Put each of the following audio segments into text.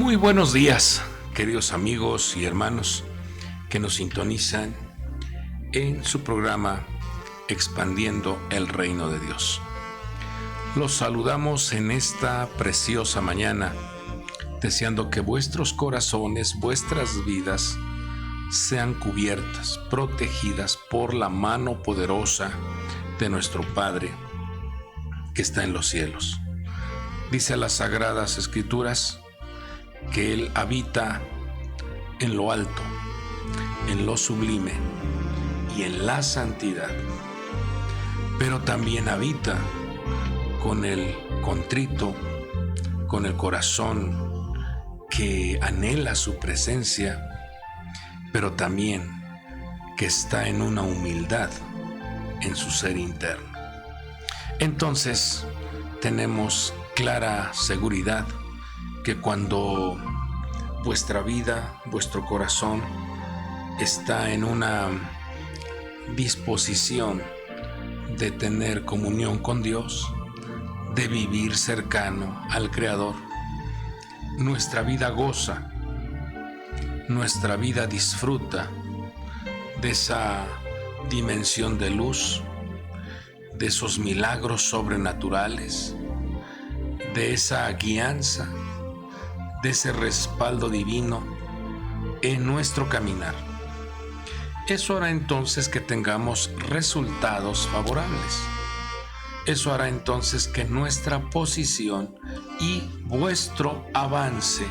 Muy buenos días, queridos amigos y hermanos que nos sintonizan en su programa Expandiendo el Reino de Dios. Los saludamos en esta preciosa mañana, deseando que vuestros corazones, vuestras vidas, sean cubiertas, protegidas por la mano poderosa de nuestro Padre que está en los cielos. Dice las Sagradas Escrituras que Él habita en lo alto, en lo sublime y en la santidad, pero también habita con el contrito, con el corazón que anhela su presencia, pero también que está en una humildad en su ser interno. Entonces tenemos clara seguridad que cuando vuestra vida, vuestro corazón está en una disposición de tener comunión con Dios, de vivir cercano al Creador, nuestra vida goza, nuestra vida disfruta de esa dimensión de luz, de esos milagros sobrenaturales, de esa guianza, de ese respaldo divino en nuestro caminar. Eso hará entonces que tengamos resultados favorables. Eso hará entonces que nuestra posición y vuestro avance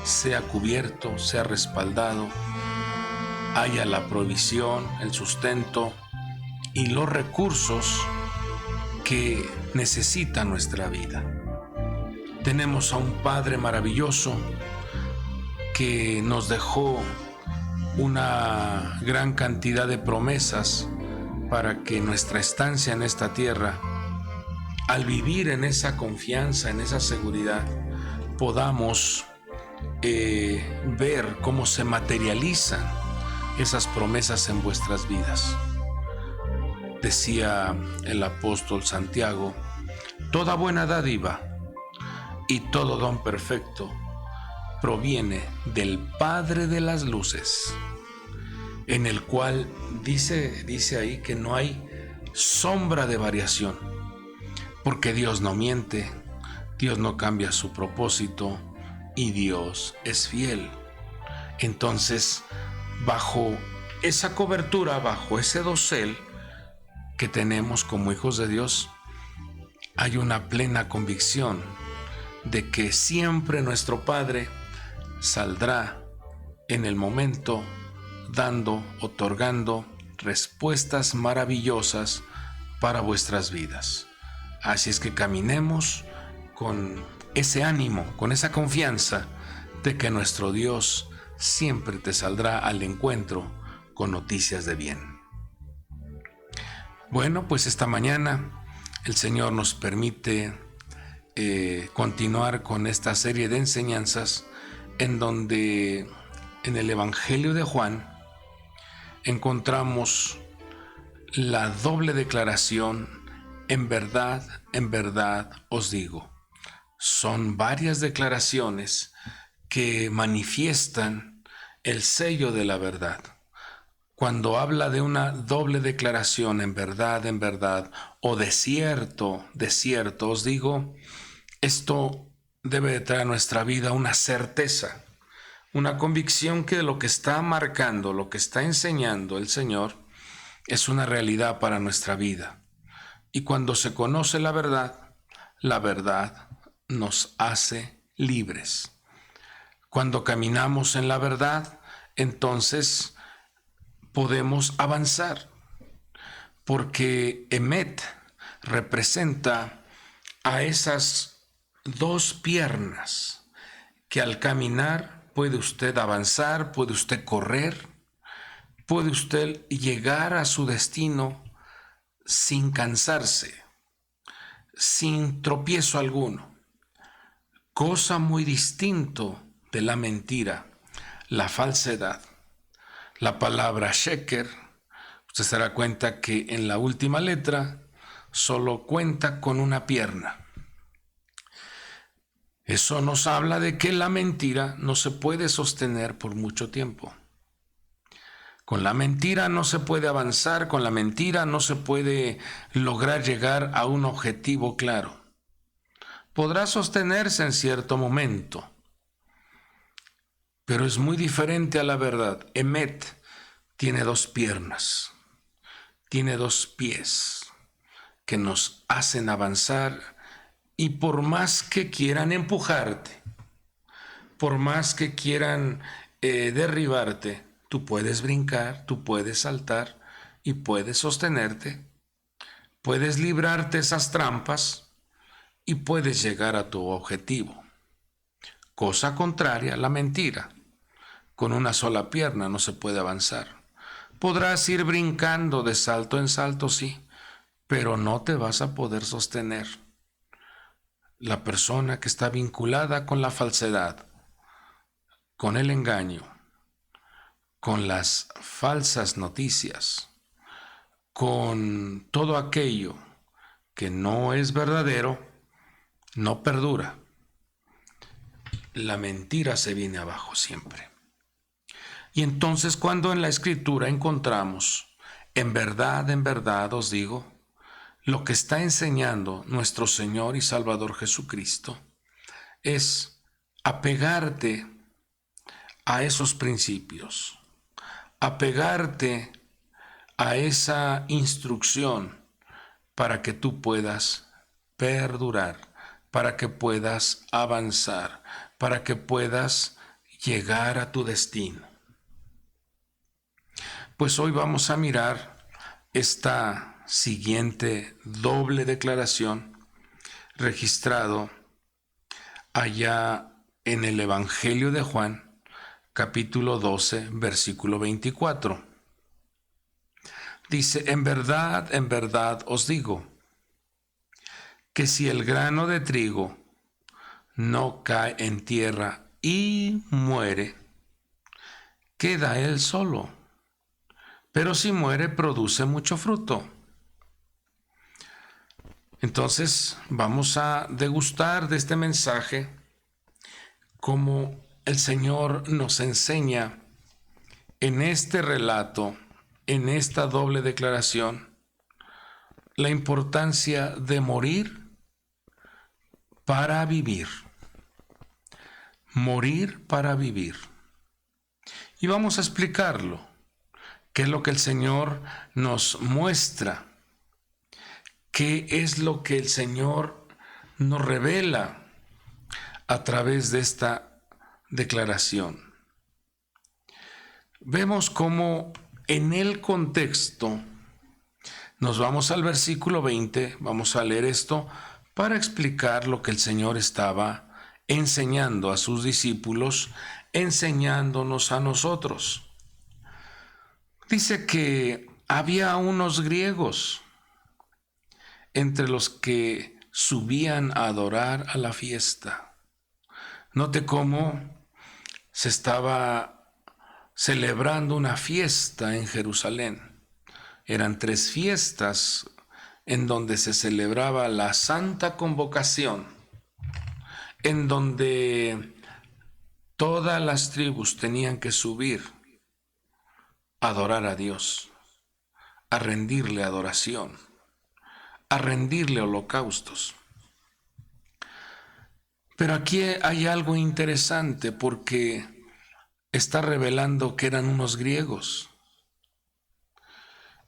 sea cubierto, sea respaldado, haya la provisión, el sustento y los recursos que necesita nuestra vida. Tenemos a un Padre maravilloso que nos dejó una gran cantidad de promesas para que nuestra estancia en esta tierra, al vivir en esa confianza, en esa seguridad, podamos ver cómo se materializan esas promesas en vuestras vidas. Decía el apóstol Santiago: toda buena dádiva y todo don perfecto proviene del Padre de las luces, en el cual dice ahí que no hay sombra de variación, porque Dios no miente, Dios no cambia su propósito y Dios es fiel. Entonces, bajo esa cobertura, bajo ese dosel que tenemos como hijos de Dios, hay una plena convicción de que siempre nuestro Padre saldrá en el momento dando, otorgando respuestas maravillosas para vuestras vidas. Así es que caminemos con ese ánimo, con esa confianza de que nuestro Dios siempre te saldrá al encuentro con noticias de bien. Bueno, pues esta mañana el Señor nos permite continuar con esta serie de enseñanzas en donde en el Evangelio de Juan encontramos la doble declaración: en verdad os digo. Son varias declaraciones que manifiestan el sello de la verdad. Cuando habla de una doble declaración, en verdad, o de cierto os digo, esto debe de traer a nuestra vida una certeza, una convicción que lo que está marcando, lo que está enseñando el Señor es una realidad para nuestra vida. Y cuando se conoce la verdad nos hace libres. Cuando caminamos en la verdad, entonces podemos avanzar, porque Emet representa a esas dos piernas que al caminar puede usted avanzar, puede usted correr, puede usted llegar a su destino sin cansarse, sin tropiezo alguno. Cosa muy distinto de la mentira, la falsedad. La palabra sheker, usted se dará cuenta que en la última letra solo cuenta con una pierna. Eso nos habla de que la mentira no se puede sostener por mucho tiempo. Con la mentira no se puede avanzar, con la mentira no se puede lograr llegar a un objetivo claro. Podrá sostenerse en cierto momento, pero es muy diferente a la verdad. Emet tiene dos piernas, tiene dos pies que nos hacen avanzar, y por más que quieran empujarte, por más que quieran derribarte, tú puedes brincar, tú puedes saltar y puedes sostenerte, puedes librarte esas trampas y puedes llegar a tu objetivo. Cosa contraria, la mentira. Con una sola pierna no se puede avanzar. Podrás ir brincando de salto en salto, sí, pero no te vas a poder sostener. La persona que está vinculada con la falsedad, con el engaño, con las falsas noticias, con todo aquello que no es verdadero, no perdura. La mentira se viene abajo siempre. Y entonces, cuando en la Escritura encontramos, en verdad os digo, lo que está enseñando nuestro Señor y Salvador Jesucristo, es apegarte a esos principios, apegarte a esa instrucción para que tú puedas perdurar, para que puedas avanzar, para que puedas llegar a tu destino. Pues hoy vamos a mirar esta siguiente doble declaración registrado allá en el Evangelio de Juan, capítulo 12, versículo 24. Dice: en verdad os digo, que si el grano de trigo no cae en tierra y muere, queda él solo, pero si muere, produce mucho fruto. Entonces vamos a degustar de este mensaje, cómo el Señor nos enseña en este relato, en esta doble declaración, la importancia de morir para vivir. Morir para vivir. Y vamos a explicarlo, qué es lo que el Señor nos muestra, qué es lo que el Señor nos revela a través de esta declaración. Vemos cómo en el contexto, nos vamos al versículo 20, vamos a leer esto para explicar lo que el Señor estaba enseñando a sus discípulos, enseñándonos a nosotros. Dice que había unos griegos entre los que subían a adorar a la fiesta. Note cómo se estaba celebrando una fiesta en Jerusalén. Eran 3 fiestas en donde se celebraba la Santa Convocación, en donde todas las tribus tenían que subir a adorar a Dios, a rendirle adoración, a rendirle holocaustos. Pero aquí hay algo interesante, porque está revelando que eran unos griegos.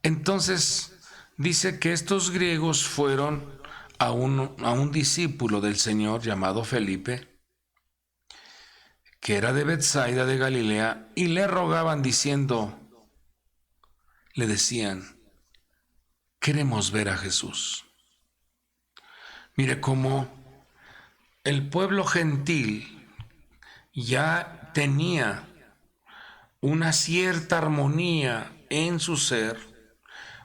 Entonces dice que estos griegos fueron a un discípulo del Señor llamado Felipe, que era de Betsaida de Galilea, y le rogaban diciendo, le decían: queremos ver a Jesús. Mire cómo el pueblo gentil ya tenía una cierta armonía en su ser,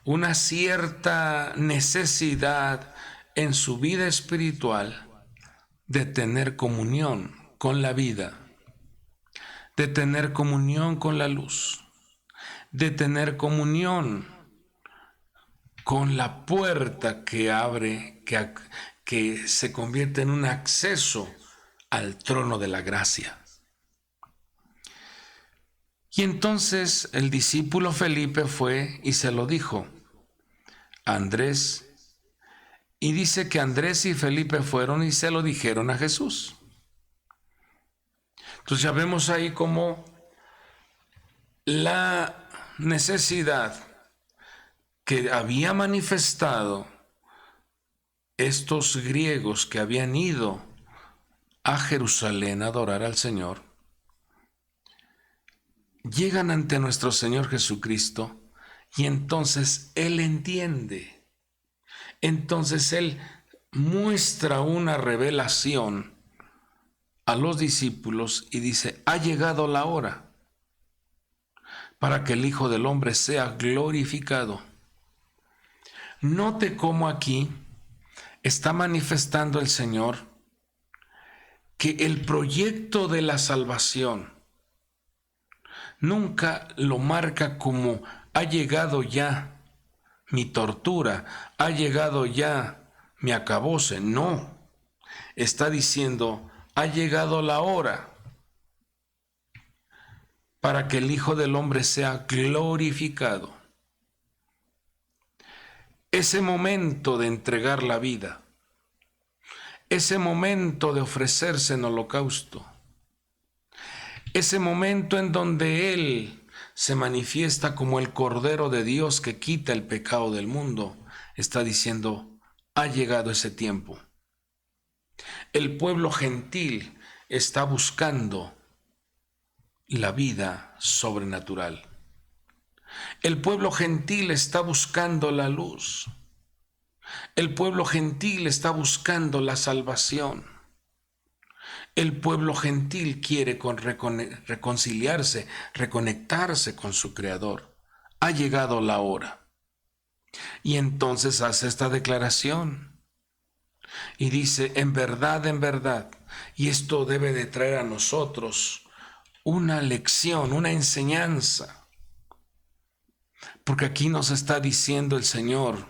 una cierta necesidad en su vida espiritual de tener comunión con la vida, de tener comunión con la luz, de tener comunión con la puerta que abre, que se convierte en un acceso al trono de la gracia. Y entonces el discípulo Felipe fue y se lo dijo a Andrés, y dice que Andrés y Felipe fueron y se lo dijeron a Jesús. Entonces ya vemos ahí cómo la necesidad que había manifestado estos griegos que habían ido a Jerusalén a adorar al Señor, llegan ante nuestro Señor Jesucristo y entonces Él entiende. Entonces Él muestra una revelación a los discípulos y dice: ha llegado la hora para que el Hijo del Hombre sea glorificado. Note cómo aquí está manifestando el Señor que el proyecto de la salvación nunca lo marca como ha llegado ya mi tortura, ha llegado ya mi acabose. No, está diciendo: ha llegado la hora para que el Hijo del Hombre sea glorificado. Ese momento de entregar la vida, ese momento de ofrecerse en holocausto, ese momento en donde Él se manifiesta como el Cordero de Dios que quita el pecado del mundo, está diciendo: ha llegado ese tiempo. El pueblo gentil está buscando la vida sobrenatural. El pueblo gentil está buscando la luz. El pueblo gentil está buscando la salvación. El pueblo gentil quiere reconciliarse, reconectarse con su Creador. Ha llegado la hora. Y entonces hace esta declaración y dice: en verdad, y esto debe de traer a nosotros una lección, una enseñanza. Porque aquí nos está diciendo el Señor,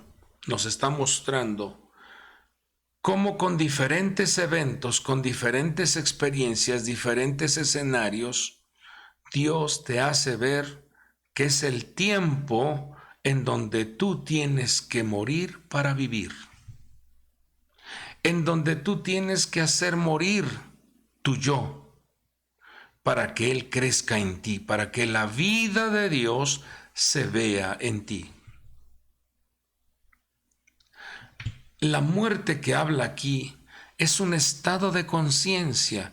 nos está mostrando cómo con diferentes eventos, con diferentes experiencias, diferentes escenarios, Dios te hace ver que es el tiempo en donde tú tienes que morir para vivir. En donde tú tienes que hacer morir tu yo para que Él crezca en ti, para que la vida de Dios se vea en ti. La muerte que habla aquí es un estado de conciencia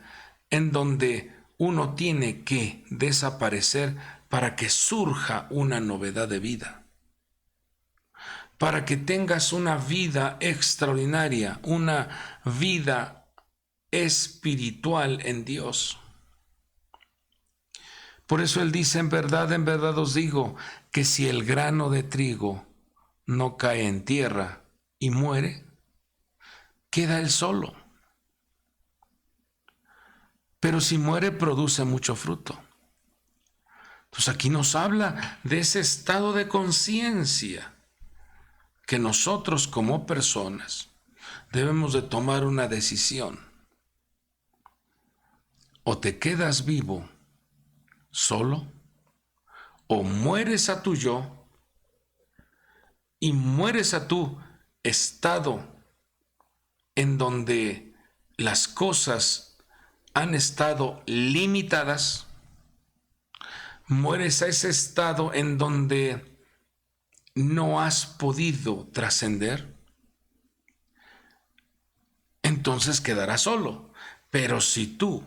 en donde uno tiene que desaparecer para que surja una novedad de vida, para que tengas una vida extraordinaria, una vida espiritual en Dios. Por eso Él dice: en verdad os digo, que si el grano de trigo no cae en tierra y muere, queda él solo. Pero si muere, produce mucho fruto. Entonces aquí nos habla de ese estado de conciencia que nosotros como personas debemos de tomar una decisión. O te quedas vivo solo, o mueres a tu yo y mueres a tu estado en donde las cosas han estado limitadas, mueres a ese estado en donde no has podido trascender, entonces quedarás solo. Pero si tú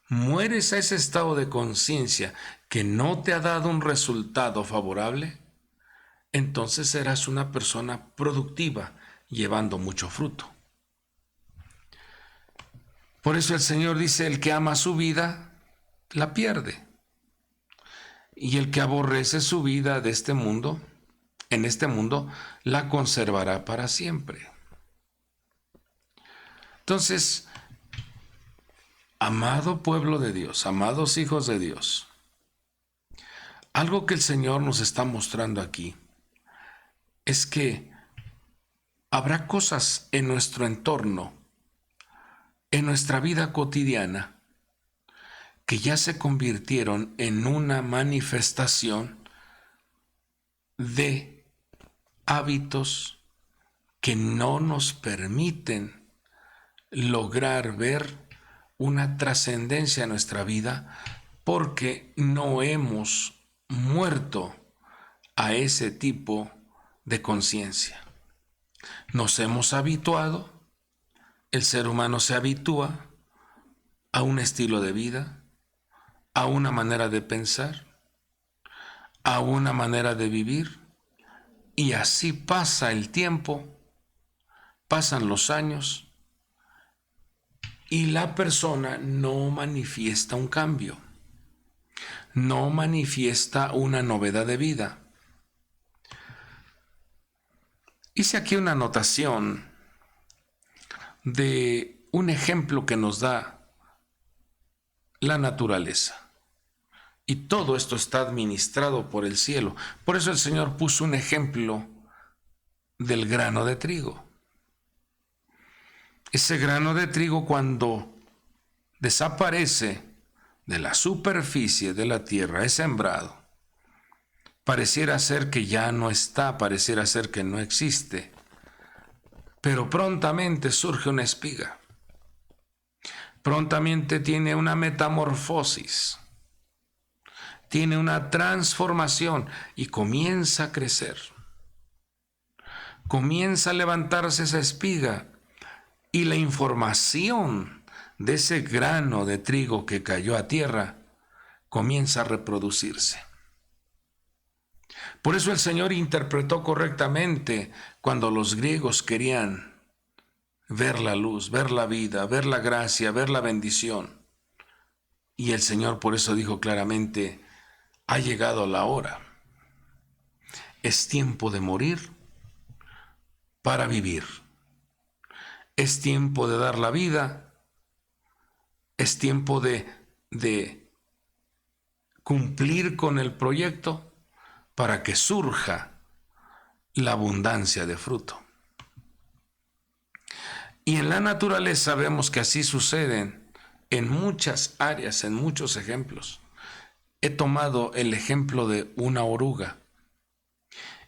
mueres a ese estado de conciencia que no te ha dado un resultado favorable, entonces serás una persona productiva, llevando mucho fruto. Por eso el Señor dice: el que ama su vida, la pierde. Y el que aborrece su vida de este mundo, en este mundo, la conservará para siempre. Entonces, amado pueblo de Dios, amados hijos de Dios, algo que el Señor nos está mostrando aquí es que habrá cosas en nuestro entorno en nuestra vida cotidiana que ya se convirtieron en una manifestación de hábitos que no nos permiten lograr ver una trascendencia en nuestra vida porque no hemos muerto a ese tipo de conciencia. Nos hemos habituado, el ser humano se habitúa a un estilo de vida, a una manera de pensar, a una manera de vivir, y así pasa el tiempo, pasan los años, y la persona no manifiesta un cambio, no manifiesta una novedad de vida. Hice aquí una anotación de un ejemplo que nos da la naturaleza. Y todo esto está administrado por el cielo. Por eso el Señor puso un ejemplo del grano de trigo. Ese grano de trigo, cuando desaparece de la superficie de la tierra, es sembrado. Pareciera ser que ya no está, pareciera ser que no existe. Pero prontamente surge una espiga. Prontamente tiene una metamorfosis. Tiene una transformación y comienza a crecer. Comienza a levantarse esa espiga y la información de ese grano de trigo que cayó a tierra comienza a reproducirse. Por eso el Señor interpretó correctamente cuando los griegos querían ver la luz, ver la vida, ver la gracia, ver la bendición. Y el Señor por eso dijo claramente: ha llegado la hora. Es tiempo de morir para vivir. Es tiempo de dar la vida. Es tiempo de cumplir con el proyecto para que surja la abundancia de fruto. Y en la naturaleza vemos que así suceden en muchas áreas, en muchos ejemplos. He tomado el ejemplo de una oruga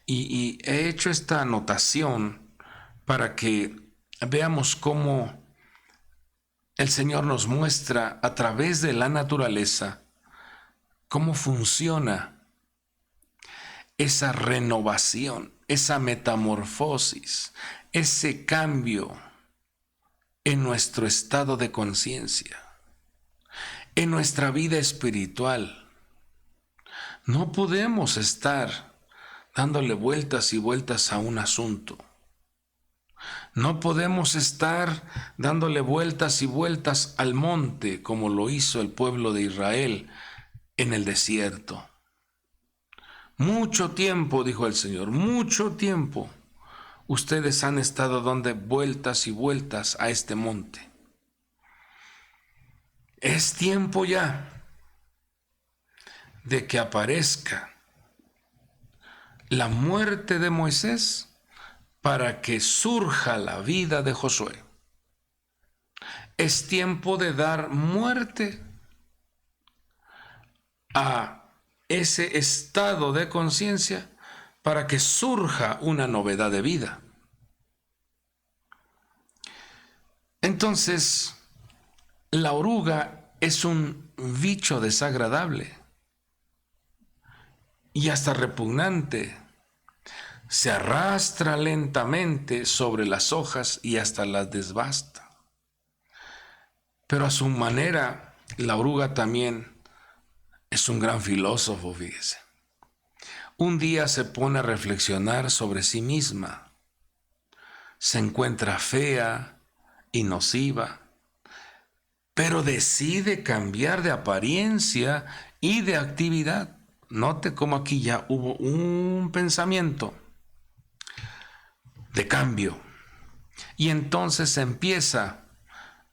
y he hecho esta anotación para que veamos cómo el Señor nos muestra a través de la naturaleza cómo funciona esa renovación, esa metamorfosis, ese cambio en nuestro estado de conciencia, en nuestra vida espiritual. No podemos estar dándole vueltas y vueltas a un asunto. No podemos estar dándole vueltas y vueltas al monte como lo hizo el pueblo de Israel en el desierto. Mucho tiempo, dijo el Señor, mucho tiempo ustedes han estado dando vueltas y vueltas a este monte. Es tiempo ya de que aparezca la muerte de Moisés para que surja la vida de Josué. Es tiempo de dar muerte a ese estado de conciencia para que surja una novedad de vida. Entonces, la oruga es un bicho desagradable y hasta repugnante. Se arrastra lentamente sobre las hojas y hasta las desbasta. Pero a su manera, la oruga también es un gran filósofo, fíjese. Un día se pone a reflexionar sobre sí misma. Se encuentra fea y nociva, pero decide cambiar de apariencia y de actividad. Note cómo aquí ya hubo un pensamiento de cambio. Y entonces empieza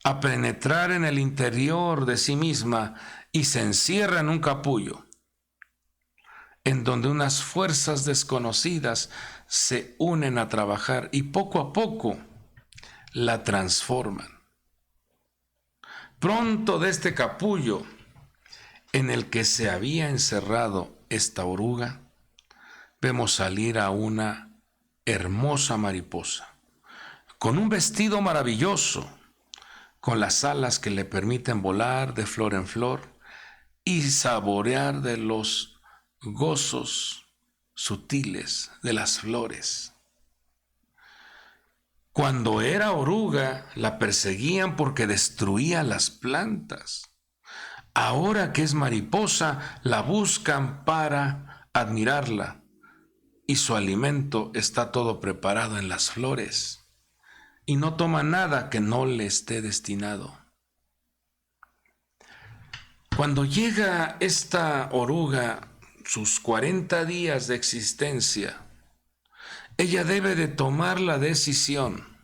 a penetrar en el interior de sí misma y se encierra en un capullo, en donde unas fuerzas desconocidas se unen a trabajar y poco a poco la transforman. Pronto de este capullo en el que se había encerrado esta oruga, vemos salir a una hermosa mariposa, con un vestido maravilloso, con las alas que le permiten volar de flor en flor y saborear de los gozos sutiles de las flores. Cuando era oruga, la perseguían porque destruía las plantas. Ahora que es mariposa, la buscan para admirarla, y su alimento está todo preparado en las flores, y no toma nada que no le esté destinado. Cuando llega esta oruga, sus 40 días de existencia, ella debe de tomar la decisión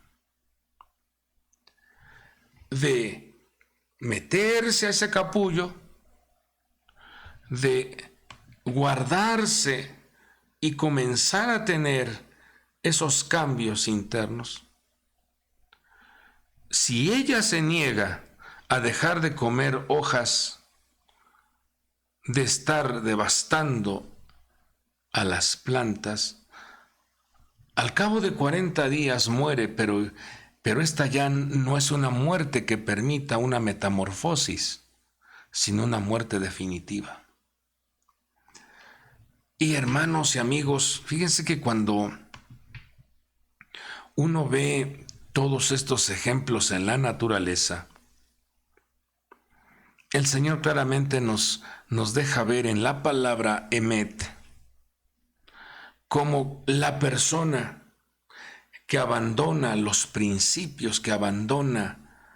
de meterse a ese capullo, de guardarse y comenzar a tener esos cambios internos. Si ella se niega a dejar de comer hojas, de estar devastando a las plantas, al cabo de 40 días muere, pero esta ya no es una muerte que permita una metamorfosis, sino una muerte definitiva. Y hermanos y amigos, fíjense que cuando uno ve todos estos ejemplos en la naturaleza, el Señor claramente nos deja ver en la palabra emet como la persona que abandona los principios, que abandona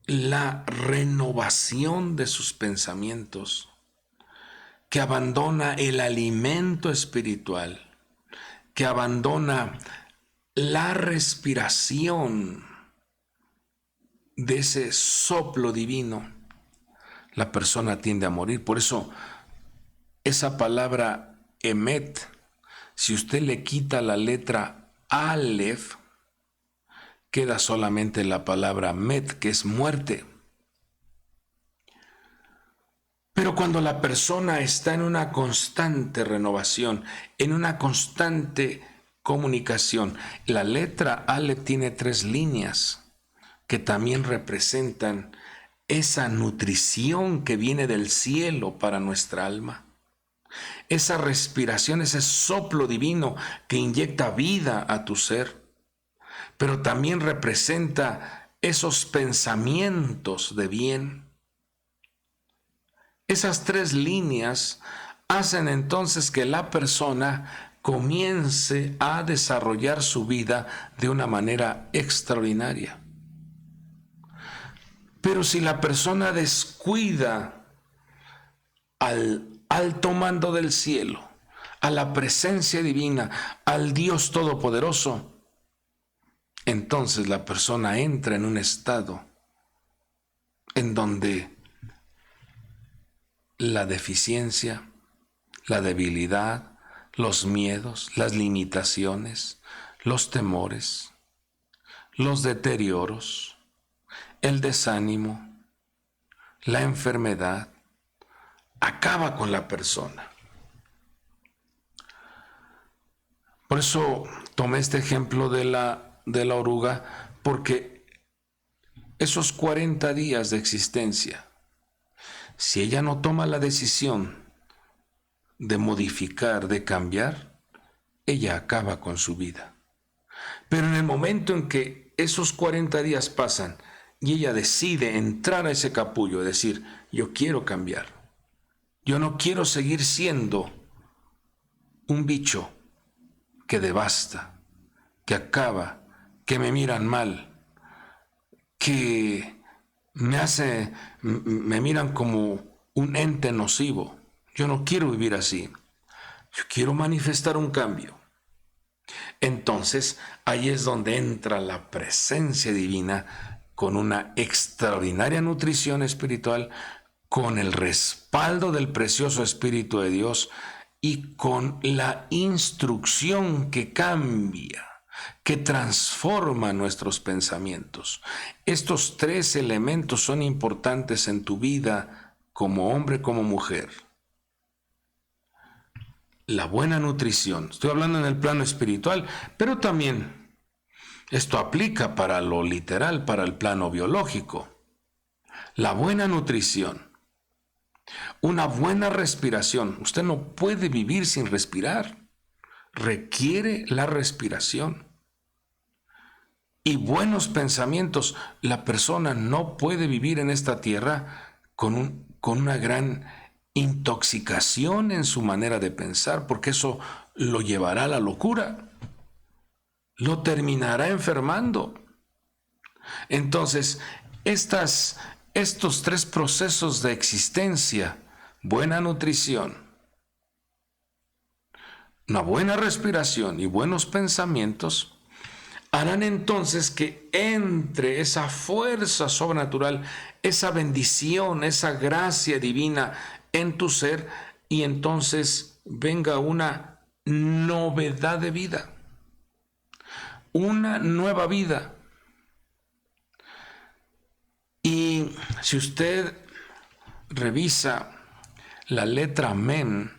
la renovación de sus pensamientos, que abandona el alimento espiritual, que abandona la respiración de ese soplo divino, la persona tiende a morir. Por eso esa palabra emet, si usted le quita la letra Aleph, queda solamente la palabra met, que es muerte. Pero cuando la persona está en una constante renovación, en una constante comunicación, la letra Aleph tiene 3 líneas que también representan esa nutrición que viene del cielo para nuestra alma. Esa respiración, ese soplo divino que inyecta vida a tu ser, pero también representa esos pensamientos de bien. Esas 3 líneas hacen entonces que la persona comience a desarrollar su vida de una manera extraordinaria. Pero si la persona descuida al alto mando del cielo, a la presencia divina, al Dios Todopoderoso, entonces la persona entra en un estado en donde la deficiencia, la debilidad, los miedos, las limitaciones, los temores, los deterioros, el desánimo, la enfermedad, acaba con la persona. Por eso tomé este ejemplo de la oruga, porque esos 40 días de existencia, si ella no toma la decisión de modificar, de cambiar, ella acaba con su vida. Pero en el momento en que esos 40 días pasan y ella decide entrar a ese capullo, decir, yo quiero cambiar, yo no quiero seguir siendo un bicho que devasta, que acaba, que me miran mal, que me miran como un ente nocivo. Yo no quiero vivir así. Yo quiero manifestar un cambio. Entonces, ahí es donde entra la presencia divina con una extraordinaria nutrición espiritual, con el respaldo del precioso Espíritu de Dios y con la instrucción que cambia, que transforma nuestros pensamientos. Estos tres elementos son importantes en tu vida como hombre, como mujer. La buena nutrición, estoy hablando en el plano espiritual, pero también esto aplica para lo literal, para el plano biológico. La buena nutrición, una buena respiración. Usted no puede vivir sin respirar. Requiere la respiración. Y buenos pensamientos. La persona no puede vivir en esta tierra con una gran intoxicación en su manera de pensar, porque eso lo llevará a la locura. Lo terminará enfermando. Entonces, estos tres procesos de existencia, buena nutrición, una buena respiración y buenos pensamientos, harán entonces que entre esa fuerza sobrenatural, esa bendición, esa gracia divina en tu ser, y entonces venga una novedad de vida, una nueva vida. Y si usted revisa la letra Mem,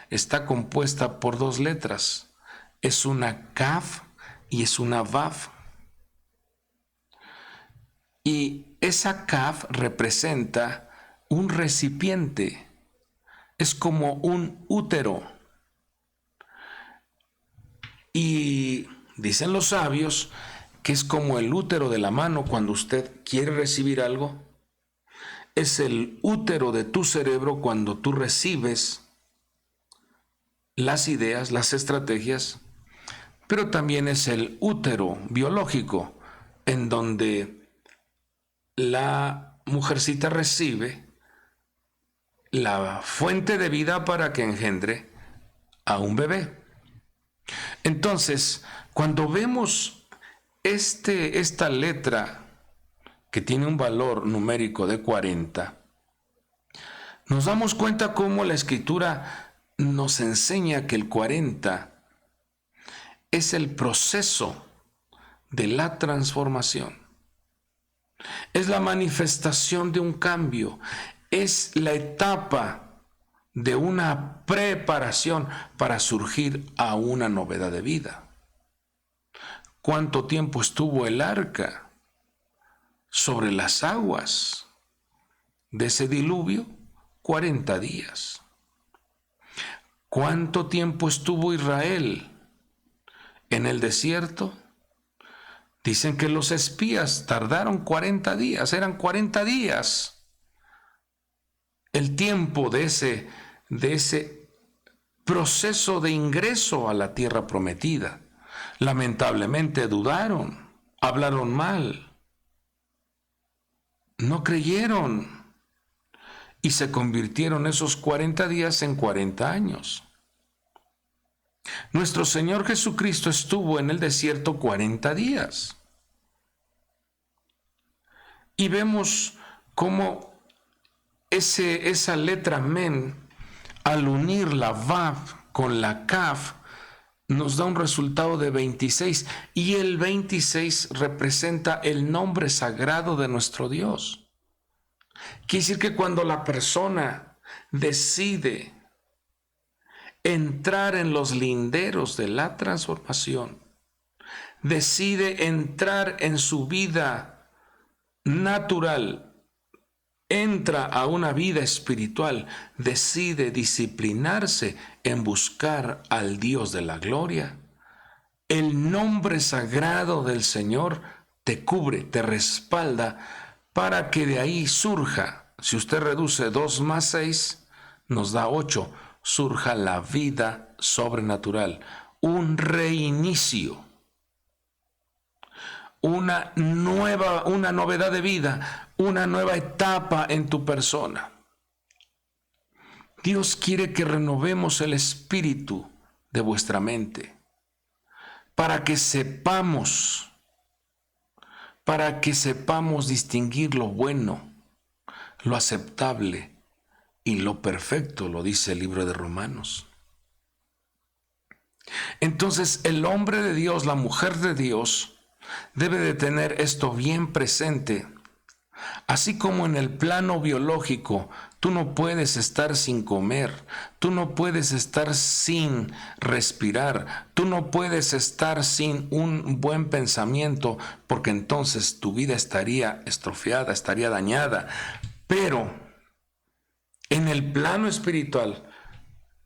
está compuesta por dos letras. Es una Kaf y es una Vav. Y esa Kaf representa un recipiente. Es como un útero. Y dicen los sabios que es como el útero de la mano cuando usted quiere recibir algo. Es el útero de tu cerebro cuando tú recibes las ideas, las estrategias, pero también es el útero biológico en donde la mujercita recibe la fuente de vida para que engendre a un bebé. Entonces, cuando vemos esta letra que tiene un valor numérico de 40, nos damos cuenta cómo la Escritura nos enseña que el 40 es el proceso de la transformación. Es la manifestación de un cambio. Es la etapa de una preparación para surgir a una novedad de vida. ¿Cuánto tiempo estuvo el arca sobre las aguas de ese diluvio? 40 días. ¿Cuánto tiempo estuvo Israel en el desierto? Dicen que los espías tardaron 40 días, eran 40 días el tiempo de ese proceso de ingreso a la tierra prometida. Lamentablemente dudaron, hablaron mal, no creyeron y se convirtieron esos 40 días en 40 años. Nuestro Señor Jesucristo estuvo en el desierto 40 días. Y vemos cómo esa letra Mem, al unir la Vav con la Kaf, nos da un resultado de 26. Y el 26 representa el nombre sagrado de nuestro Dios. Quiere decir que cuando la persona decide entrar en los linderos de la transformación, decide entrar en su vida natural, entra a una vida espiritual, decide disciplinarse en buscar al Dios de la gloria, el nombre sagrado del Señor te cubre, te respalda, para que de ahí surja, si usted reduce 2 más 6, nos da 8, surja la vida sobrenatural, un reinicio, una novedad de vida, una nueva etapa en tu persona. Dios quiere que renovemos el espíritu de vuestra mente para que sepamos distinguir lo bueno, lo aceptable y lo perfecto, lo dice el libro de Romanos. Entonces el hombre de Dios, la mujer de Dios, debe de tener esto bien presente. Así como en el plano biológico, tú no puedes estar sin comer, tú no puedes estar sin respirar, tú no puedes estar sin un buen pensamiento, porque entonces tu vida estaría estropeada, estaría dañada. Pero en el plano espiritual,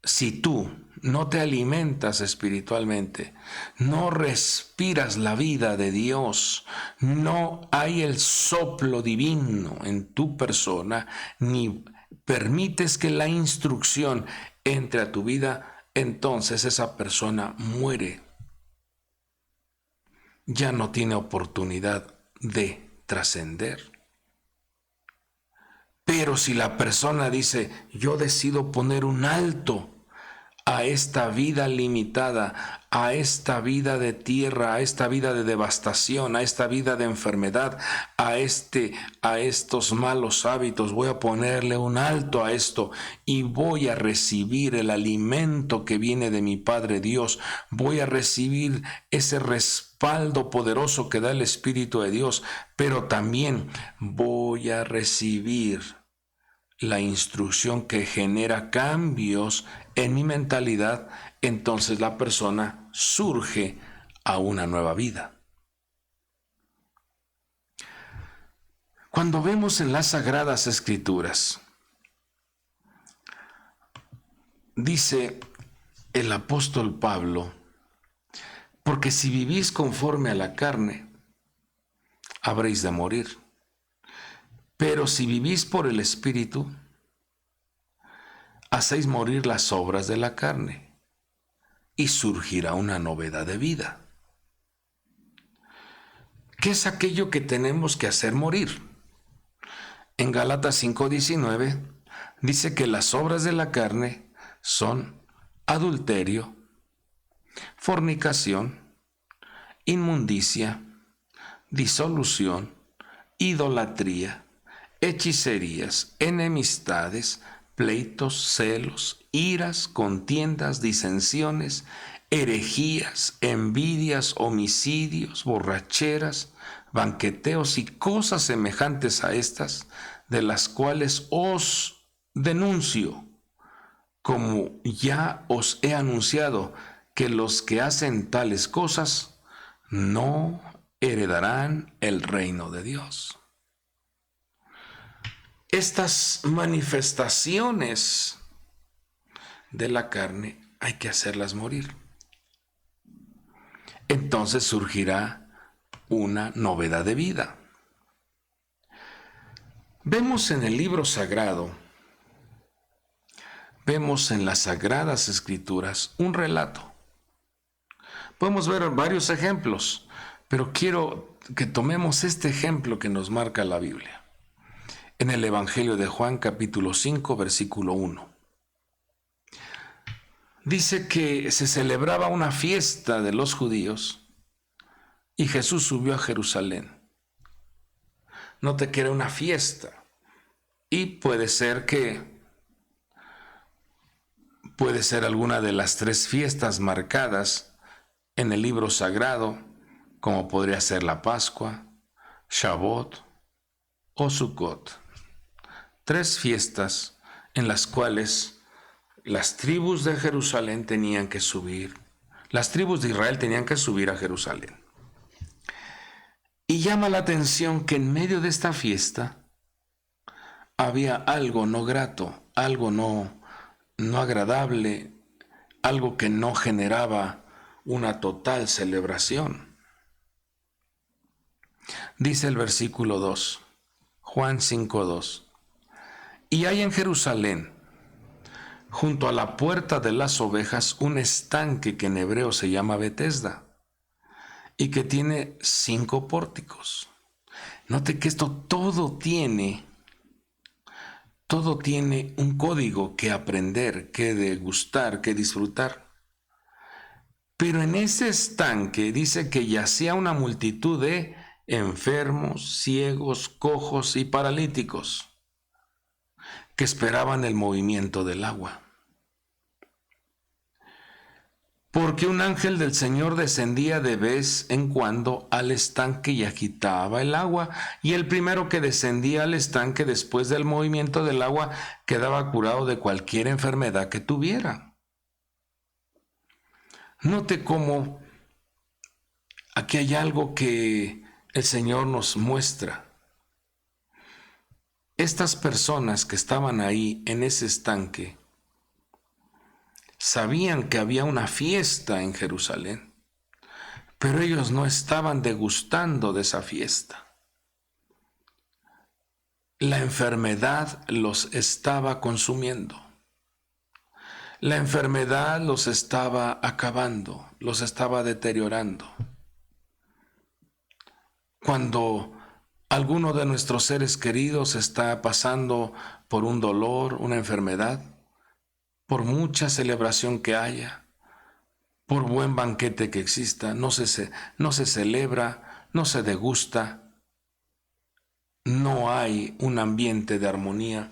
si tú no te alimentas espiritualmente, no respiras la vida de Dios, no hay el soplo divino en tu persona, ni permites que la instrucción entre a tu vida, entonces esa persona muere. Ya no tiene oportunidad de trascender. Pero si la persona dice, yo decido poner un alto a esta vida limitada, a esta vida de tierra, a esta vida de devastación, a esta vida de enfermedad, a estos malos hábitos, voy a ponerle un alto a esto y voy a recibir el alimento que viene de mi Padre Dios, voy a recibir ese respaldo poderoso que da el Espíritu de Dios, pero también voy a recibir la instrucción que genera cambios en mi mentalidad, entonces la persona surge a una nueva vida. Cuando vemos en las Sagradas Escrituras, dice el apóstol Pablo, porque si vivís conforme a la carne, habréis de morir. Pero si vivís por el Espíritu, hacéis morir las obras de la carne y surgirá una novedad de vida. ¿Qué es aquello que tenemos que hacer morir? En Gálatas 5:19 dice que las obras de la carne son adulterio, fornicación, inmundicia, disolución, idolatría, hechicerías, enemistades, pleitos, celos, iras, contiendas, disensiones, herejías, envidias, homicidios, borracheras, banqueteos y cosas semejantes a estas, de las cuales os denuncio, como ya os he anunciado, que los que hacen tales cosas no heredarán el reino de Dios. Estas manifestaciones de la carne hay que hacerlas morir. Entonces surgirá una novedad de vida. Vemos en el libro sagrado, vemos en las Sagradas Escrituras un relato. Podemos ver varios ejemplos, pero quiero que tomemos este ejemplo que nos marca la Biblia. En el Evangelio de Juan, capítulo 5, versículo 1. Dice que se celebraba una fiesta de los judíos y Jesús subió a Jerusalén. Note que era una fiesta y puede ser alguna de las 3 fiestas marcadas en el libro sagrado, como podría ser la Pascua, Shavuot o Sukkot. 3 fiestas en las cuales las tribus de Jerusalén tenían que subir, las tribus de Israel tenían que subir a Jerusalén. Y llama la atención que en medio de esta fiesta había algo no grato, algo no agradable, algo que no generaba una total celebración. Dice el versículo 2, Juan 5:2. Y hay en Jerusalén, junto a la puerta de las ovejas, un estanque que en hebreo se llama Betesda y que tiene 5 pórticos. Note que esto todo tiene un código que aprender, que degustar, que disfrutar. Pero en ese estanque dice que yacía una multitud de enfermos, ciegos, cojos y paralíticos que esperaban el movimiento del agua. porque un ángel del Señor descendía de vez en cuando al estanque y agitaba el agua, y el primero que descendía al estanque después del movimiento del agua quedaba curado de cualquier enfermedad que tuviera. Note cómo aquí hay algo que el Señor nos muestra. Estas personas que estaban ahí en ese estanque sabían que había una fiesta en Jerusalén, pero ellos no estaban degustando de esa fiesta. La enfermedad los estaba consumiendo. La enfermedad los estaba acabando, los estaba deteriorando. Cuando alguno de nuestros seres queridos está pasando por un dolor, una enfermedad, por mucha celebración que haya, por buen banquete que exista, no se celebra, no se degusta, no hay un ambiente de armonía,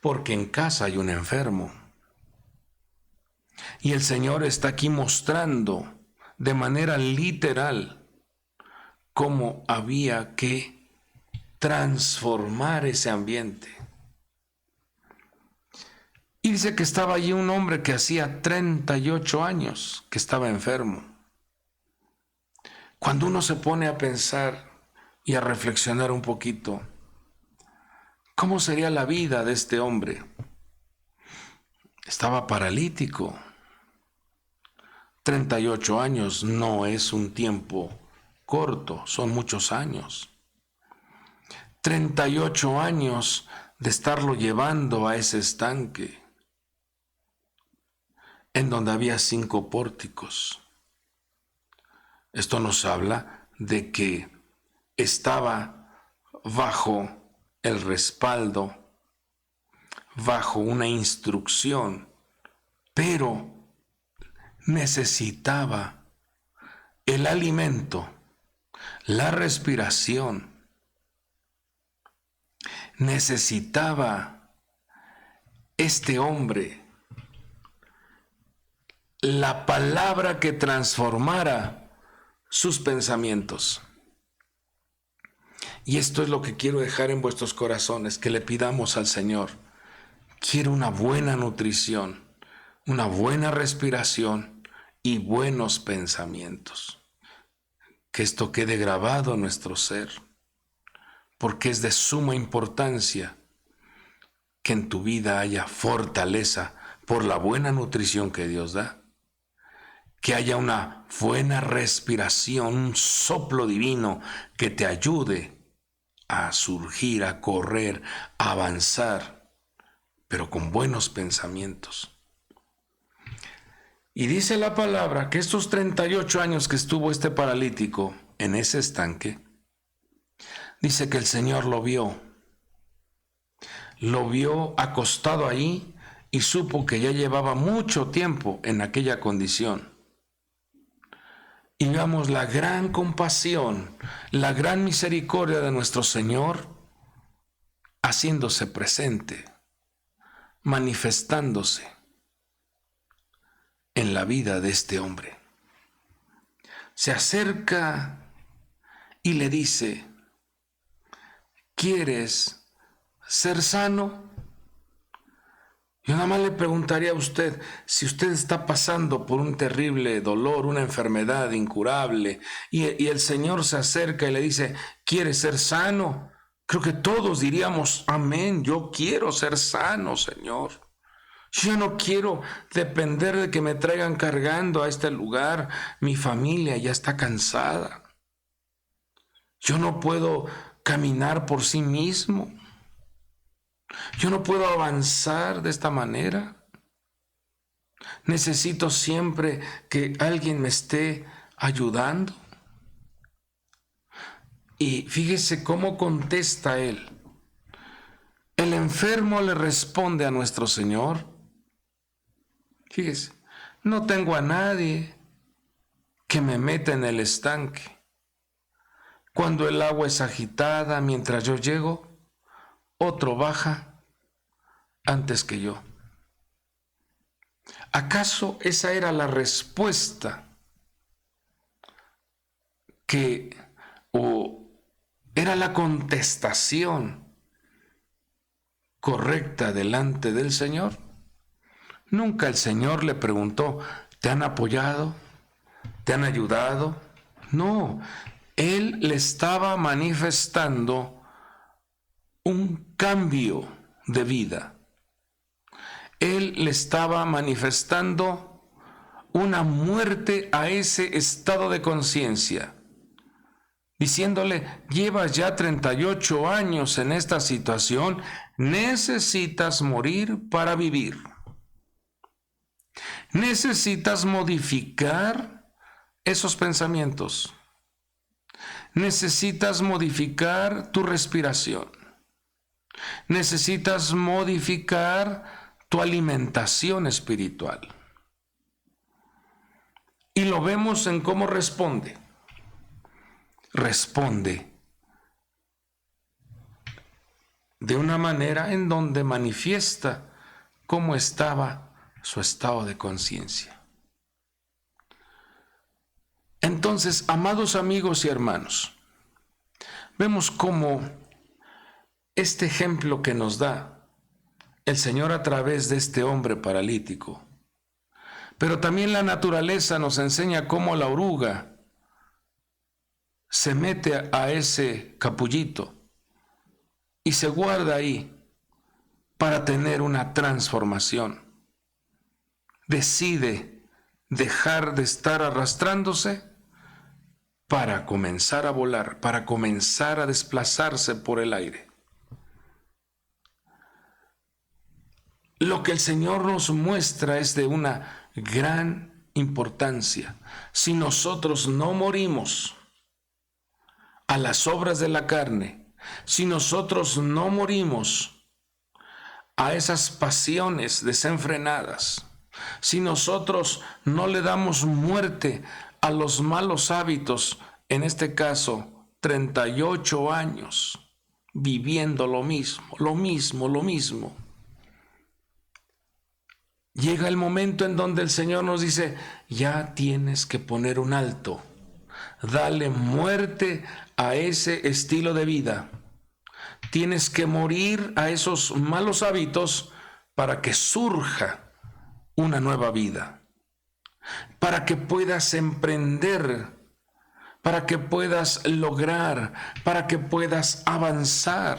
porque en casa hay un enfermo. Y el Señor está aquí mostrando de manera literal cómo había que transformar ese ambiente. Y dice que estaba allí un hombre que hacía 38 años que estaba enfermo. Cuando uno se pone a pensar y a reflexionar un poquito, ¿cómo sería la vida de este hombre? Estaba paralítico. 38 años no es un tiempo corto, son muchos años. 38 años de estarlo llevando a ese estanque, en donde había 5 pórticos. Esto nos habla de que estaba bajo el respaldo, bajo una instrucción, pero necesitaba el alimento, la respiración, necesitaba este hombre la palabra que transformara sus pensamientos. Y esto es lo que quiero dejar en vuestros corazones, que le pidamos al Señor. Quiero una buena nutrición, una buena respiración y buenos pensamientos. Que esto quede grabado en nuestro ser, porque es de suma importancia que en tu vida haya fortaleza por la buena nutrición que Dios da. Que haya una buena respiración, un soplo divino que te ayude a surgir, a correr, a avanzar, pero con buenos pensamientos. Y dice la palabra que estos 38 años que estuvo este paralítico en ese estanque, dice que el Señor lo vio acostado ahí y supo que ya llevaba mucho tiempo en aquella condición. Y veamos la gran compasión, la gran misericordia de nuestro Señor haciéndose presente, manifestándose en la vida de este hombre. Se acerca y le dice: ¿quieres ser sano? Yo nada más le preguntaría a usted, si usted está pasando por un terrible dolor, una enfermedad incurable, y el Señor se acerca y le dice: ¿quieres ser sano? Creo que todos diríamos: amén, yo quiero ser sano, Señor. Yo no quiero depender de que me traigan cargando a este lugar. Mi familia ya está cansada. Yo no puedo caminar por sí mismo. Yo no puedo avanzar de esta manera. Necesito siempre que alguien me esté ayudando. Y fíjese cómo contesta él. El enfermo le responde a nuestro Señor. Fíjese, no tengo a nadie que me meta en el estanque. Cuando el agua es agitada mientras yo llego, otro baja antes que yo. ¿Acaso esa era la respuesta o era la contestación correcta delante del Señor? Nunca el Señor le preguntó, ¿te han apoyado? ¿Te han ayudado? No, Él le estaba manifestando un cambio de vida. Él le estaba manifestando una muerte a ese estado de conciencia, diciéndole, llevas ya 38 años en esta situación, necesitas morir para vivir. Necesitas modificar esos pensamientos. Necesitas modificar tu respiración. Necesitas modificar tu alimentación espiritual. Y lo vemos en cómo responde. Responde de una manera en donde manifiesta cómo estaba su estado de conciencia. Entonces, amados amigos y hermanos, vemos cómo este ejemplo que nos da el Señor a través de este hombre paralítico, pero también la naturaleza nos enseña cómo la oruga se mete a ese capullito y se guarda ahí para tener una transformación. Decide dejar de estar arrastrándose para comenzar a volar, para comenzar a desplazarse por el aire. Lo que el Señor nos muestra es de una gran importancia. Si nosotros no morimos a las obras de la carne, si nosotros no morimos a esas pasiones desenfrenadas, si nosotros no le damos muerte a los malos hábitos, en este caso 38 años viviendo lo mismo, llega el momento en donde el Señor nos dice, ya tienes que poner un alto, dale muerte a ese estilo de vida, tienes que morir a esos malos hábitos para que surja una nueva vida, para que puedas emprender, para que puedas lograr, para que puedas avanzar.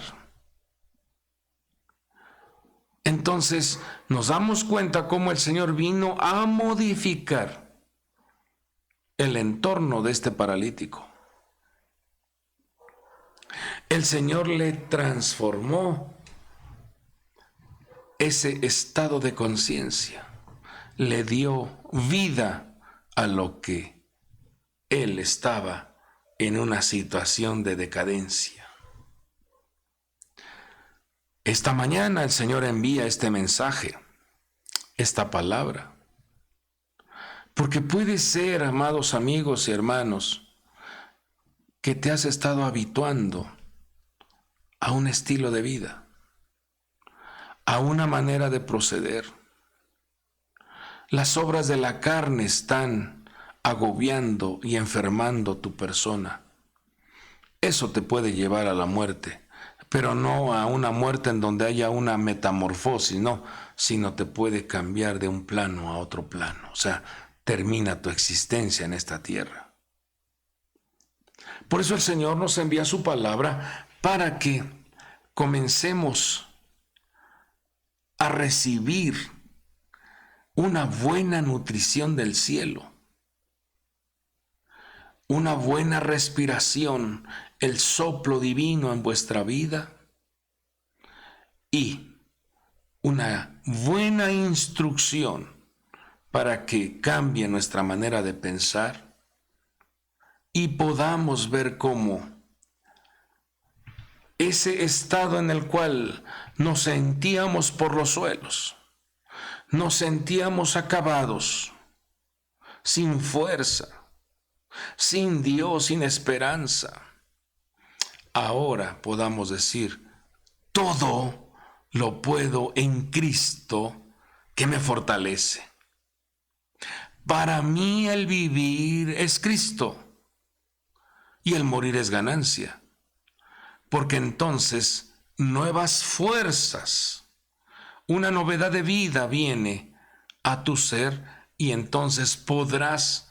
Entonces nos damos cuenta cómo el Señor vino a modificar el entorno de este paralítico. El Señor le transformó ese estado de conciencia, le dio vida a lo que él estaba en una situación de decadencia. Esta mañana el Señor envía este mensaje, esta palabra, porque puede ser, amados amigos y hermanos, que te has estado habituando a un estilo de vida, a una manera de proceder. Las obras de la carne están agobiando y enfermando tu persona. Eso te puede llevar a la muerte, pero no a una muerte en donde haya una metamorfosis, no, sino te puede cambiar de un plano a otro plano. O sea, termina tu existencia en esta tierra. Por eso el Señor nos envía su palabra para que comencemos a recibir una buena nutrición del cielo, una buena respiración, el soplo divino en vuestra vida y una buena instrucción para que cambie nuestra manera de pensar y podamos ver cómo ese estado en el cual nos sentíamos por los suelos, nos sentíamos acabados, sin fuerza, sin Dios, sin esperanza. Ahora podamos decir, todo lo puedo en Cristo que me fortalece. Para mí el vivir es Cristo y el morir es ganancia, porque entonces nuevas fuerzas, una novedad de vida viene a tu ser y entonces podrás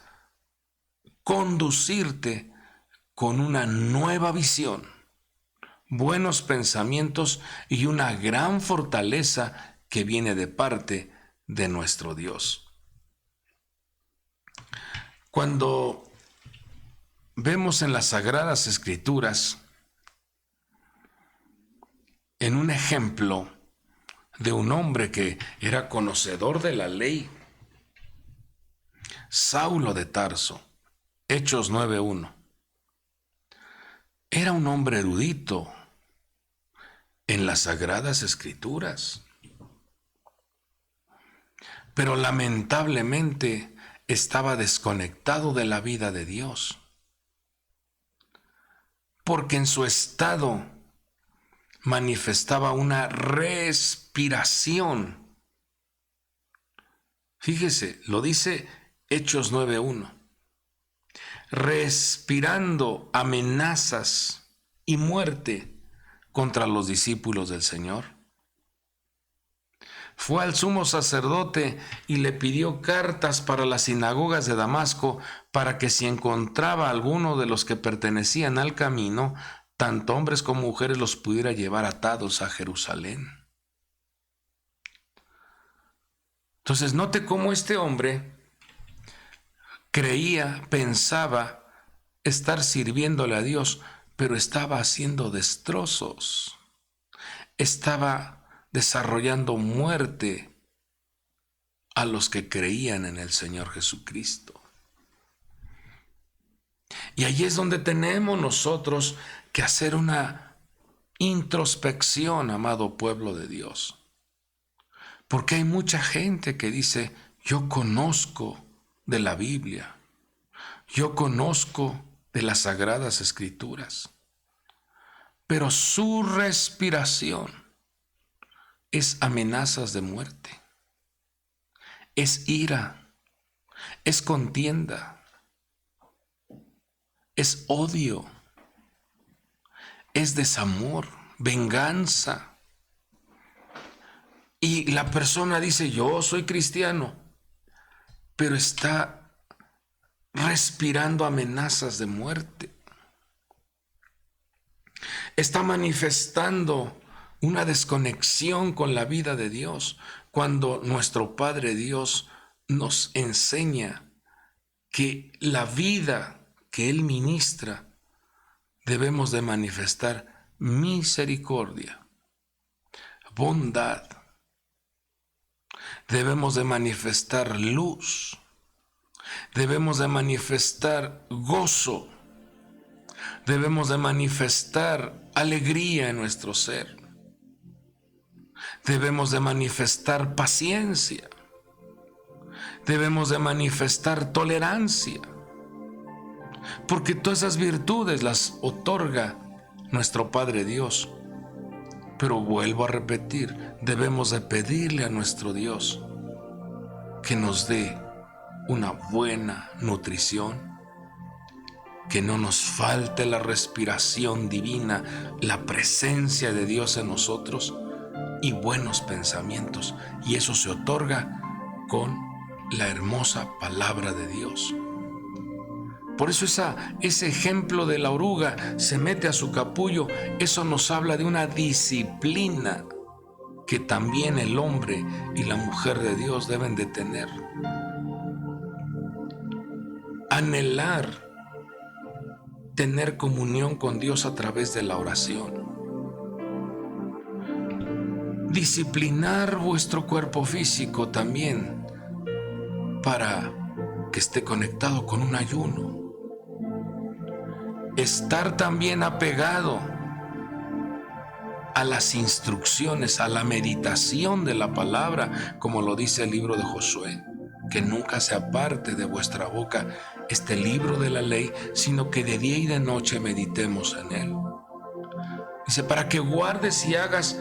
conducirte con una nueva visión, buenos pensamientos y una gran fortaleza que viene de parte de nuestro Dios. Cuando vemos en las Sagradas Escrituras, en un ejemplo de un hombre que era conocedor de la ley, Saulo de Tarso, Hechos 9:1, era un hombre erudito en las Sagradas Escrituras, pero lamentablemente estaba desconectado de la vida de Dios, porque en su estado manifestaba una respiración. Fíjese, lo dice Hechos 9:1. Respirando amenazas y muerte contra los discípulos del Señor. Fue al sumo sacerdote y le pidió cartas para las sinagogas de Damasco para que si encontraba alguno de los que pertenecían al camino, tanto hombres como mujeres los pudiera llevar atados a Jerusalén. Entonces note cómo este hombre creía, pensaba estar sirviéndole a Dios, pero estaba haciendo destrozos, estaba desarrollando muerte a los que creían en el Señor Jesucristo. Y allí es donde tenemos nosotros que hacer una introspección, amado pueblo de Dios. Porque hay mucha gente que dice, yo conozco de la Biblia, yo conozco de las Sagradas Escrituras, pero su respiración es amenazas de muerte, es ira, es contienda, es odio, es desamor, venganza. Y la persona dice, yo soy cristiano, pero está respirando amenazas de muerte. Está manifestando una desconexión con la vida de Dios, cuando nuestro Padre Dios nos enseña que la vida que Él ministra debemos de manifestar misericordia, bondad, debemos de manifestar luz, debemos de manifestar gozo, debemos de manifestar alegría en nuestro ser. Debemos de manifestar paciencia. Debemos de manifestar tolerancia. Porque todas esas virtudes las otorga nuestro Padre Dios. Pero vuelvo a repetir, debemos de pedirle a nuestro Dios que nos dé una buena nutrición, que no nos falte la respiración divina, la presencia de Dios en nosotros, y buenos pensamientos, y eso se otorga con la hermosa palabra de Dios. Por eso ese ejemplo de la oruga se mete a su capullo, eso nos habla de una disciplina que también el hombre y la mujer de Dios deben de tener. Anhelar tener comunión con Dios a través de la oración. Disciplinar vuestro cuerpo físico también para que esté conectado con un ayuno. Estar también apegado a las instrucciones, a la meditación de la palabra, como lo dice el libro de Josué, que nunca se aparte de vuestra boca este libro de la ley, sino que de día y de noche meditemos en él. Dice, para que guardes y hagas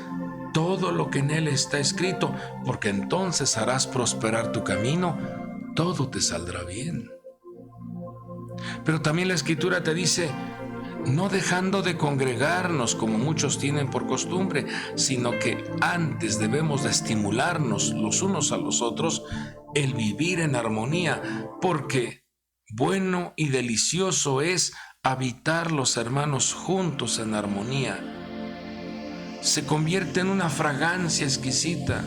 todo lo que en él está escrito, porque entonces harás prosperar tu camino todo te saldrá bien. Pero también la Escritura te dice, no dejando de congregarnos como muchos tienen por costumbre, sino que antes debemos de estimularnos los unos a los otros el vivir en armonía, porque bueno y delicioso es habitar los hermanos juntos en armonía. Se convierte en una fragancia exquisita.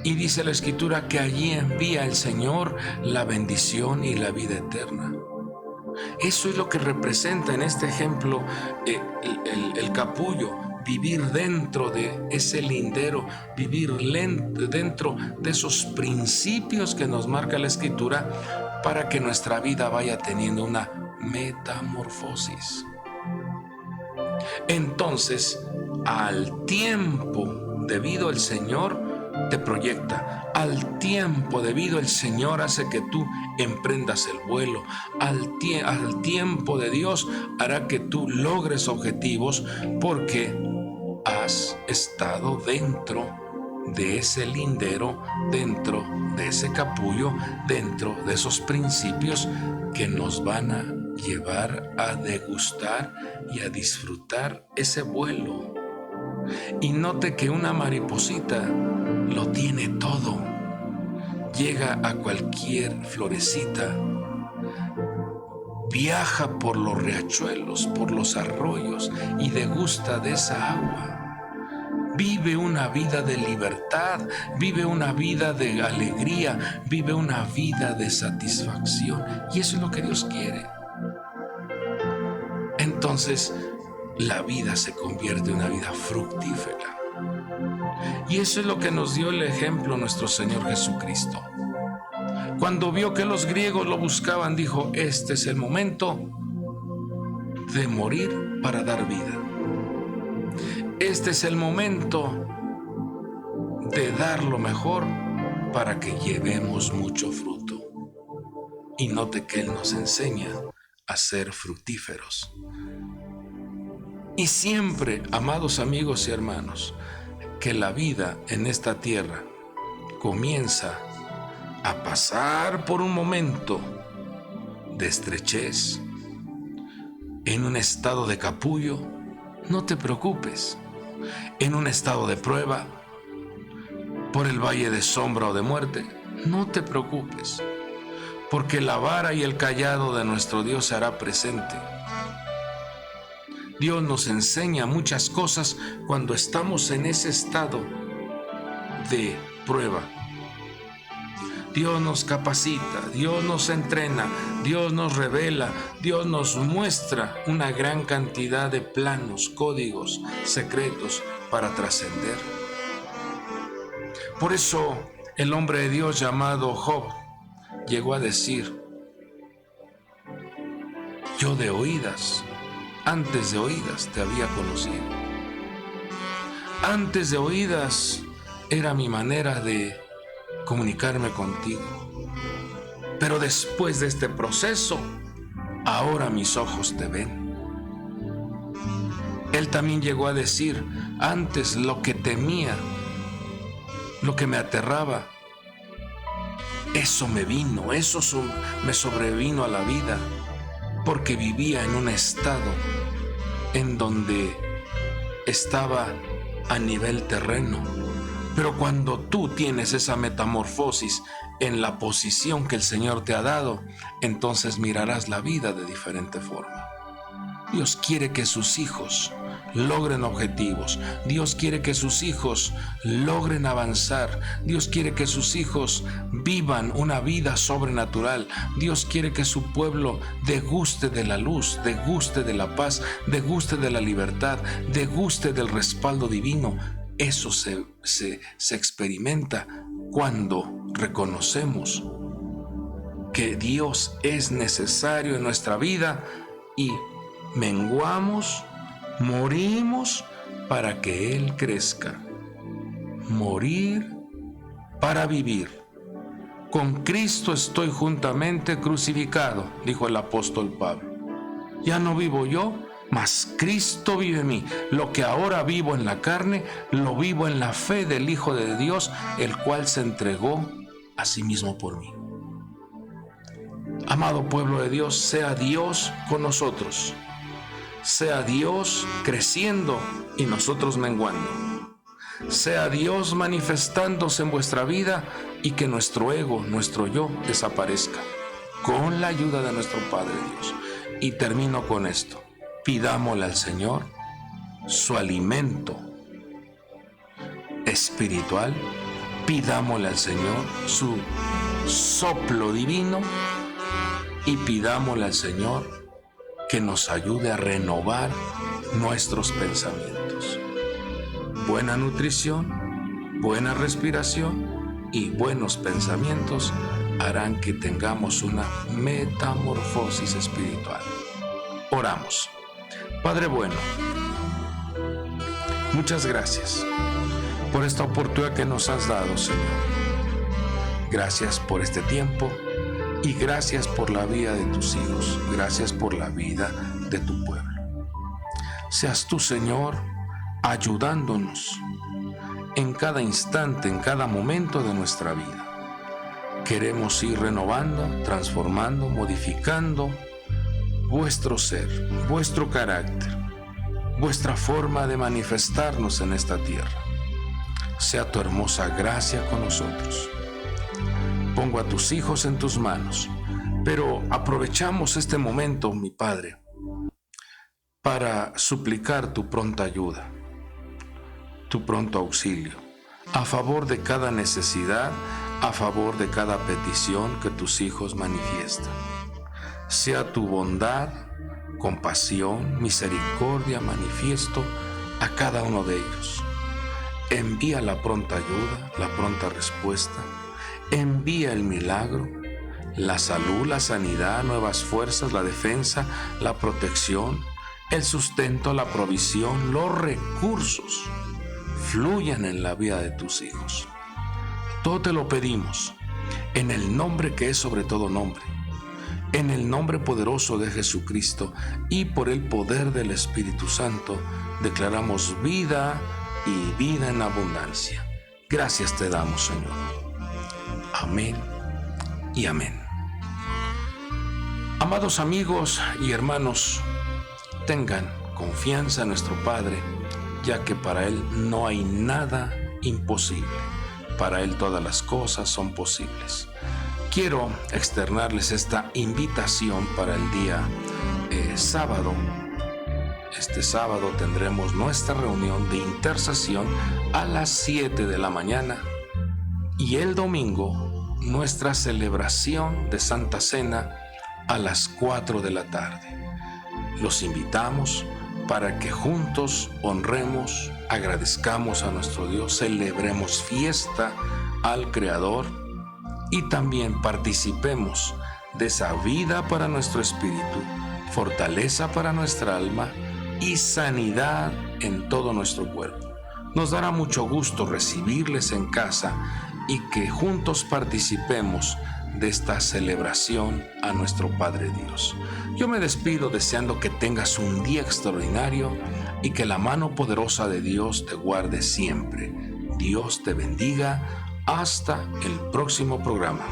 Y dice la Escritura que allí envía el Señor la bendición y la vida eterna. Eso es lo que representa en este ejemplo el capullo, vivir dentro de ese lindero, vivir dentro de esos principios que nos marca la Escritura para que nuestra vida vaya teniendo una metamorfosis. Entonces, al tiempo debido al Señor te proyecta, al tiempo debido el Señor hace que tú emprendas el vuelo, al tiempo de Dios hará que tú logres objetivos porque has estado dentro de ese lindero, dentro de ese capullo, dentro de esos principios que nos van a llevar a degustar y a disfrutar ese vuelo. Y note que una mariposita lo tiene todo. Llega a cualquier florecita, viaja por los riachuelos, por los arroyos y degusta de esa agua. Vive una vida de libertad, vive una vida de alegría, vive una vida de satisfacción. Y eso es lo que Dios quiere. Entonces, la vida se convierte en una vida fructífera. Y eso es lo que nos dio el ejemplo nuestro Señor Jesucristo. Cuando vio que los griegos lo buscaban, dijo, este es el momento de morir para dar vida. Este es el momento de dar lo mejor para que llevemos mucho fruto. Y note que Él nos enseña a ser fructíferos. Y siempre, amados amigos y hermanos, que la vida en esta tierra comienza a pasar por un momento de estrechez, en un estado de capullo, no te preocupes. En un estado de prueba, por el valle de sombra o de muerte, no te preocupes, porque la vara y el cayado de nuestro Dios se hará presente. Dios nos enseña muchas cosas cuando estamos en ese estado de prueba. Dios nos capacita, Dios nos entrena, Dios nos revela, Dios nos muestra una gran cantidad de planos, códigos, secretos para trascender. Por eso el hombre de Dios llamado Job llegó a decir, yo de oídas, antes de oídas te había conocido. Antes de oídas era mi manera de comunicarme contigo. Pero después de este proceso, ahora mis ojos te ven. Él también llegó a decir, antes lo que temía, lo que me aterraba, eso me vino, eso me sobrevino a la vida, porque vivía en un estado en donde estaba a nivel terreno. Pero cuando tú tienes esa metamorfosis en la posición que el Señor te ha dado, entonces mirarás la vida de diferente forma. Dios quiere que sus hijos logren objetivos. Dios quiere que sus hijos logren avanzar. Dios quiere que sus hijos vivan una vida sobrenatural. Dios quiere que su pueblo deguste de la luz, deguste de la paz, deguste de la libertad, deguste del respaldo divino. Eso se experimenta cuando reconocemos que Dios es necesario en nuestra vida y menguamos, morimos para que Él crezca. Morir para vivir. Con Cristo estoy juntamente crucificado, dijo el apóstol Pablo. Ya no vivo yo, mas Cristo vive en mí. Lo que ahora vivo en la carne, lo vivo en la fe del Hijo de Dios, el cual se entregó asimismo por mí. Amado pueblo de Dios, sea Dios con nosotros, sea Dios creciendo y nosotros menguando, sea Dios manifestándose en vuestra vida y que nuestro ego, nuestro yo desaparezca con la ayuda de nuestro Padre Dios. Y termino con esto: pidámosle al Señor su alimento espiritual, pidámosle al Señor su soplo divino y pidámosle al Señor que nos ayude a renovar nuestros pensamientos. Buena nutrición, buena respiración y buenos pensamientos harán que tengamos una metamorfosis espiritual. Oramos. Padre bueno, muchas gracias por esta oportunidad que nos has dado, Señor. Gracias por este tiempo y gracias por la vida de tus hijos. Gracias por la vida de tu pueblo. Seas tú, Señor, ayudándonos en cada instante, en cada momento de nuestra vida. Queremos ir renovando, transformando, modificando vuestro ser, vuestro carácter, vuestra forma de manifestarnos en esta tierra. Sea tu hermosa gracia con nosotros. Pongo a tus hijos en tus manos, pero aprovechamos este momento, mi Padre, para suplicar tu pronta ayuda, tu pronto auxilio, a favor de cada necesidad, a favor de cada petición que tus hijos manifiestan. Sea tu bondad, compasión, misericordia manifiesto a cada uno de ellos. Envía la pronta ayuda, la pronta respuesta. Envía el milagro, la salud, la sanidad, nuevas fuerzas, la defensa, la protección, el sustento, la provisión, los recursos fluyan en la vida de tus hijos. Todo te lo pedimos en el nombre que es sobre todo nombre, en el nombre poderoso de Jesucristo, y por el poder del Espíritu Santo declaramos vida y vida en abundancia. Gracias te damos, Señor. Amén y amén. Amados amigos y hermanos, tengan confianza en nuestro Padre, ya que para Él no hay nada imposible. Para Él todas las cosas son posibles. Quiero externarles esta invitación para el día sábado. Este sábado tendremos nuestra reunión de intercesión a las 7 de la mañana y el domingo nuestra celebración de Santa Cena a las 4 de la tarde. Los invitamos para que juntos honremos, agradezcamos a nuestro Dios, celebremos fiesta al Creador y también participemos de esa vida para nuestro espíritu, fortaleza para nuestra alma y sanidad en todo nuestro cuerpo. Nos dará mucho gusto recibirles en casa y que juntos participemos de esta celebración a nuestro Padre Dios. Yo me despido deseando que tengas un día extraordinario y que la mano poderosa de Dios te guarde siempre. Dios te bendiga. Hasta el próximo programa.